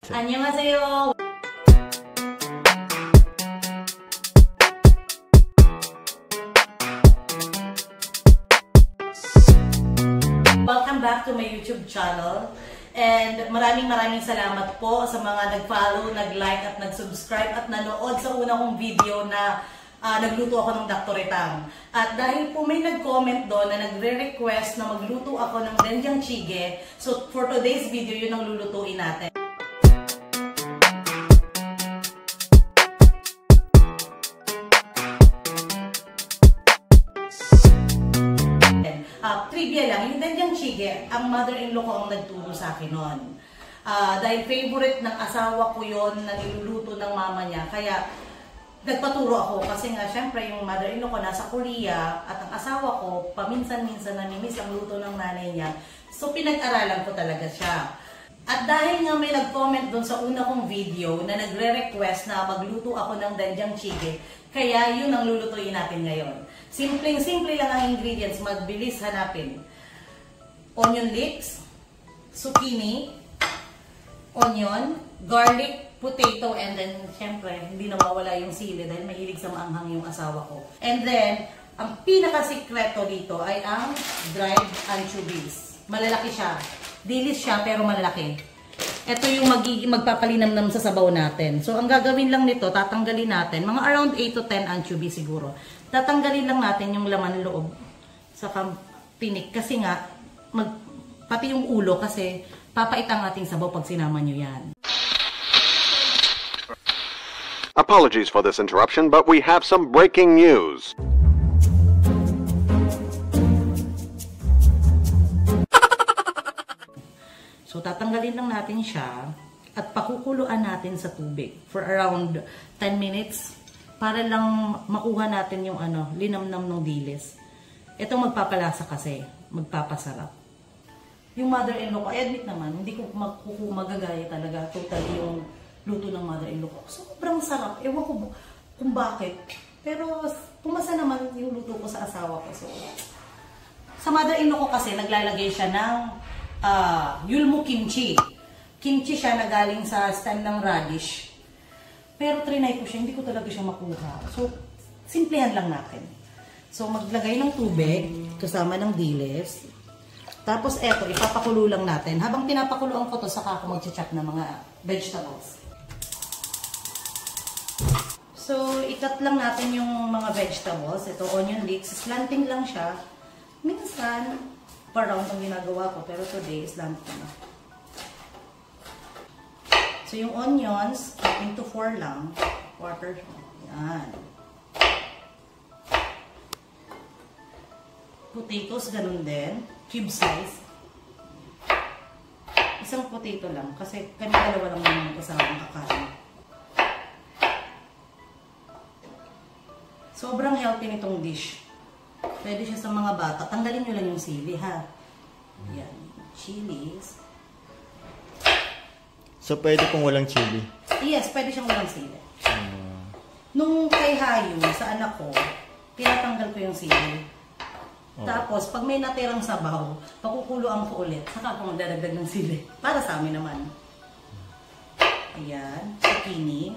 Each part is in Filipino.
Annyeonghaseyo! Welcome back to my YouTube channel. And maraming salamat po sa mga nag-follow, nag-like at nag-subscribe at nanood sa una kong video na nagluto ako ng daktoretang. At dahil po may nag-comment doon na nagre-request na magluto ako ng doenjang jjigae, so for today's video, yun ang lulutuin natin. Trivia lang, yung doenjang jjigae, ang mother-in-law ko ang nagturo sa akin noon. Dahil favorite ng asawa ko yon na niluluto ng mama niya, kaya nagpaturo ako kasi nga syempre yung mother-in-law ko nasa Korea at ang asawa ko paminsan-minsan namimiss ang luto ng nanay niya. So pinag-aralan ko talaga siya. At dahil nga may nag-comment doon sa una kong video na nagre-request na magluto ako ng doenjang jjigae, kaya yun ang lulutuin natin ngayon. Simpleng-simple lang ang ingredients, magbilis hanapin. Onion leeks, zucchini, onion, garlic, potato, and then syempre hindi nawawala yung sili dahil mahilig sa maanghang yung asawa ko. And then, ang pinaka-sikreto dito ay ang dried anchovies. Malalaki siya. Dilis siya pero malalaki. Ito yung magpapalinamnam sa sabaw natin. So, ang gagawin lang nito, tatanggalin natin, mga around 8 to 10 anchovies siguro. Tatanggalin lang natin yung laman loob sa tinik. Kasi nga, pati yung ulo kasi papait ang ating sabaw pag sinama nyo yan. Apologies for this interruption, but we have some breaking news. So, tatanggalin lang natin siya at pakukuluan natin sa tubig for around 10 minutes para lang makuha natin yung linamnam ng dilis. Ito magpapalasa kasi, magpapasarap. Yung mother-in-law ko, I admit naman, hindi ko magagaya talaga totally yung luto ng mother-in-law ko. Sobrang sarap. Ewan ko kung bakit. Pero pumasa naman yung luto ko sa asawa ko. So, sa mother-in-law ko kasi naglalagay siya ng yulmu kimchi. Kimchi siya na galing sa stem ng radish. Pero trinay ko siya, hindi ko talaga siya makuha. So, simplehan lang natin. So, maglagay ng tubig kasama ng dilis. Tapos eto, ipapakulo lang natin. Habang pinapakuluan ko to, saka ako mag-chop ng mga vegetables. So, ikat lang natin yung mga vegetables. Ito, onion leeks. Slanting lang siya. Minsan, pa-round ang ginagawa ko. Pero today, slanting na. So, yung onions, into 4 lang. Quarter. Yan. Potatoes, ganun din. Cube size. Isang potato lang. Kasi kami dalawa lang naman kasama ng kakain. Sobrang healthy nitong dish. Pwede siya sa mga bata. Tanggalin nyo lang yung sili, ha? Yan. Chilies. So, pwede kung walang chili? Yes, pwede siyang walang sili. Nung kay Hayu, sa anak ko, tinatanggal ko yung sili. Tapos, pag may natirang sabaw, pakukuluan ko ulit. Saka ako magdadagdag ng sili. Para sa amin naman. Ayan. Zucchini.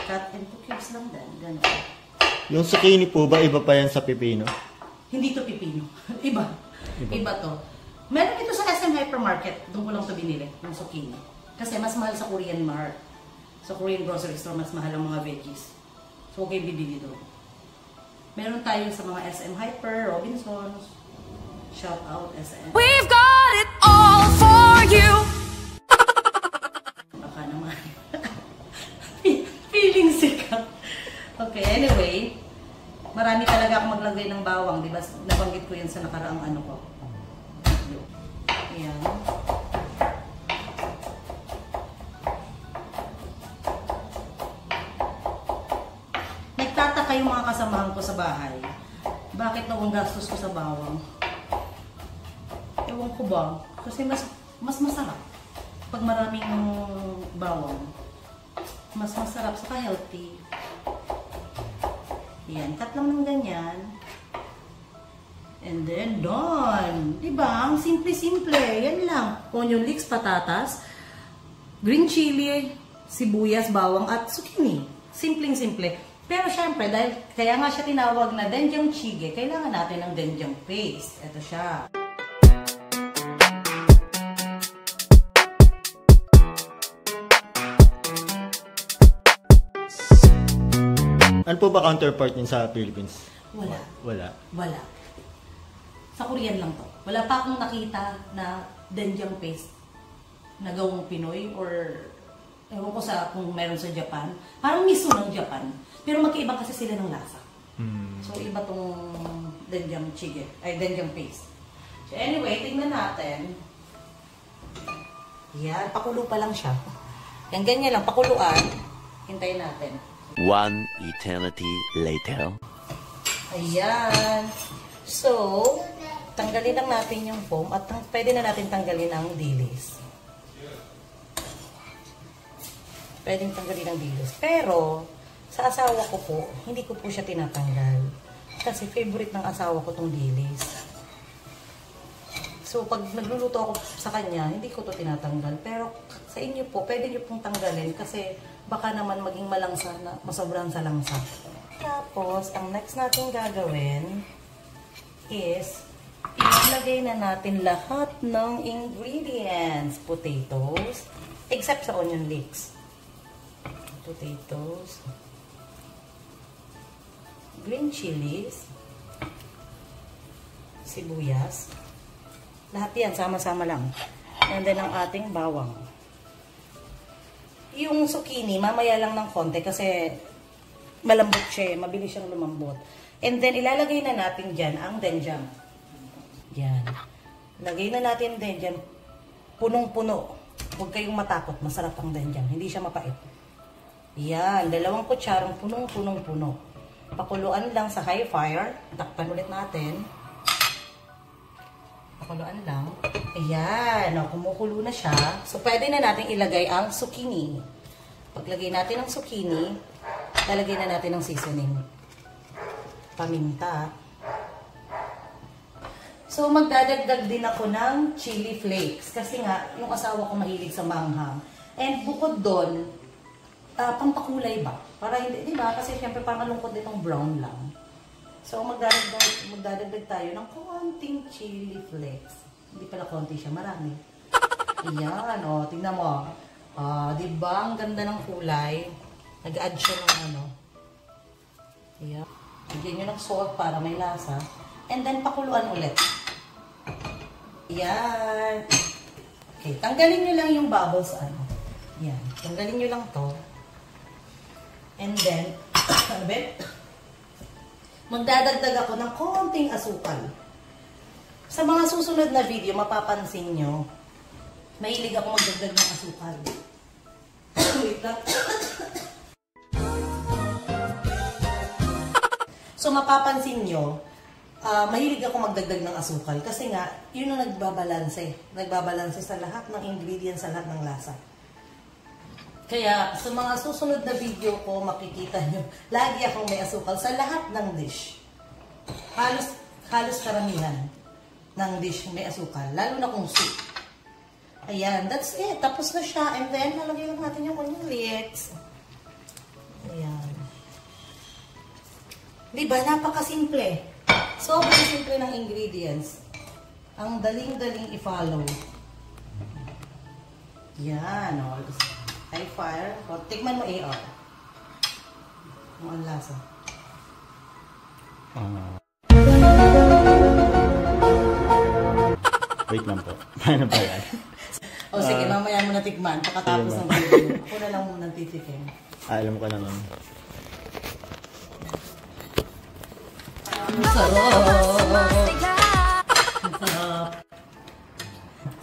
Cut into cubes lang din. Ganun. Yung zucchini po ba, iba pa yan sa pipino? Hindi to pipino. Iba. Iba to. Meron ito sa SM Hypermarket. Doon ko lang ito binili, yung zucchini. Kasi mas mahal sa Korean Mart. Sa Korean grocery store, mas mahal ang mga veggies. So, okay, bibili doon. Meron tayo sa mga SM Hyper, Robinsons. Shout out SM. We've got it all for you! Baka naman. Feeling sikat. Okay, anyway. Marami talaga akong maglagay ng bawang. Diba? Nabanggit ko yan sa nakaraang ko. Ayan. Nagtataka yung mga kasamahan ko sa bahay. Bakit daw ang gastos ko sa bawang? Ewan ko ba? Kasi mas masarap pag maraming bawang. Mas masarap, saka healthy. Ayan, cut lang ng ganyan. And then, done. Diba? Ang simple-simple. Yan lang. Onion leeks, patatas. green chili, sibuyas, bawang, at zucchini. Simpleng-simple. Pero syempre, dahil kaya nga siya tinawag na doenjang jjigae, kailangan natin ng doenjang paste. Ito siya. Ano po ba counterpart niyan sa Philippines? Wala. Wala. Sa Korean lang to. Wala pa akong nakita na doenjang paste na gawang Pinoy or ewan ko sa kung meron sa Japan. Parang miso ng Japan. Pero magkaiba kasi sila ng lasa. So iba tong doenjang jjigae, ay doenjang paste. So anyway, tingnan natin. Yan, pakulo pa lang siya. Yan, ganyan lang, pakuluan. Hintayin natin. One eternity later. Ayan. So, tanggalin lang natin yung foam at pwede na natin tanggalin ang dilis. Pwedeng tanggalin ang dilis. Pero, sa asawa ko po, hindi ko po siya tinatanggal. Kasi favorite ng asawa ko tong dilis. So, pag nagluluto ako sa kanya, hindi ko to tinatanggal. Pero, sa inyo po, pwede nyo pong tanggalin kasi baka naman maging malangsa na masobrang sa langsa. Tapos, ang next natin gagawin is ilalagay na natin lahat ng ingredients. Potatoes, except sa onion leeks. Potatoes, green chilies, sibuyas. Lahat yan, sama-sama lang. And then, ang ating bawang. Yung zucchini, mamaya lang ng konti kasi malambot siya, mabilis siyang lumambot. And then, ilalagay na natin dyan ang doenjang. Yan. Lagay na natin doenjang. Punong-puno. Huwag kayong matakot, masarap ang doenjang. Hindi siya mapait. Yan, 2 kutsarang punong-punong-puno. Pakuluan lang sa high fire. Takpan ulit natin. Pakuluan lang. Ayan, kumukulo na siya. So, pwede na natin ilagay ang zucchini. Paglagay natin ng zucchini, lalagay na natin ng seasoning. Paminta. So, magdadagdag din ako ng chili flakes. Kasi nga, yung asawa ko mahilig sa manghang. And bukod doon, pampakulay ba? Para hindi, di ba? Kasi syempre parang malungkot ditong brown lang. So, magdadagdag tayo ng konting chili flakes. Hindi pala konti siya, marami. Ayan, tingnan mo. Di ba? Ang ganda ng kulay. Nag-add siya ng Ayan. Bigyan nyo ng salt para may lasa. And then, pakuluan ulit. Ayan. Okay, tanggalin nyo lang yung bubbles, Ayan. Tanggalin nyo lang to. And then, magdadagdag ako ng konting asukal. Sa mga susunod na video, mapapansin nyo, mahilig ako magdagdag ng asukal. Wait lang. So, mapapansin nyo, mahilig ako magdagdag ng asukal kasi nga, yun ang nagbabalanse. Nagbabalanse sa lahat ng ingredients, sa lahat ng lasa. Kaya, sa mga susunod na video ko, makikita nyo, lagi akong may asukal sa lahat ng dish. Halos karamihan ng dish may asukal, lalo na kung soup. Ayan, that's it. Tapos na siya. And then, nalagay lang natin yung onion leeks. Ayan. Diba? Napakasimple. Sobrang simple ng ingredients. Ang daling-daling i-follow. Yan, high fire. Tikman mo AR. Ang lasa. Wait lang po. Paano ba yan? Sige, mamaya mo na tikman. Pagkatapos ng video. Ako na lang muna titikim. Alam ko naman.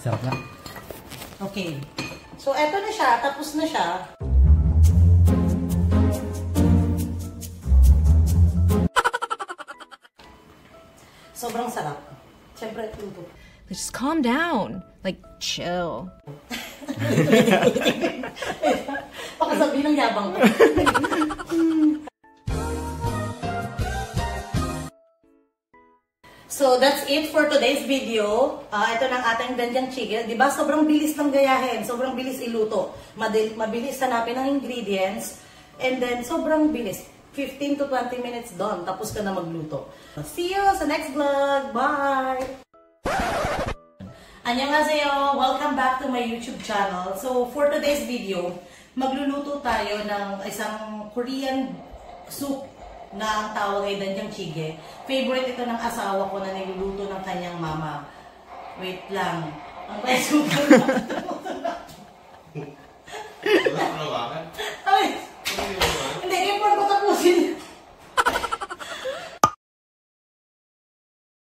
Sarap na. Okay. So, eto na siya. Tapos na siya. Sobrang sarap. Siyempre, luto. Just calm down. Like, chill. Baka sabihin ng yabang ko. So that's it for today's video. Ito ng ating danjang chicken. Diba? Sobrang bilis ng gayahin. Sobrang bilis iluto. Mabilis hanapin ng ingredients. And then, sobrang bilis. 15 to 20 minutes done. Tapos ka na magluto. See you sa next vlog. Bye! Annyeonghaseyo! Welcome back to my YouTube channel. So, for today's video, magluluto tayo ng isang Korean soup na ang tawag ay danjang jjigae. Favorite ito ng asawa ko na niluluto ng kanyang mama. Wait lang. Ang rice cooker na. Wala ka na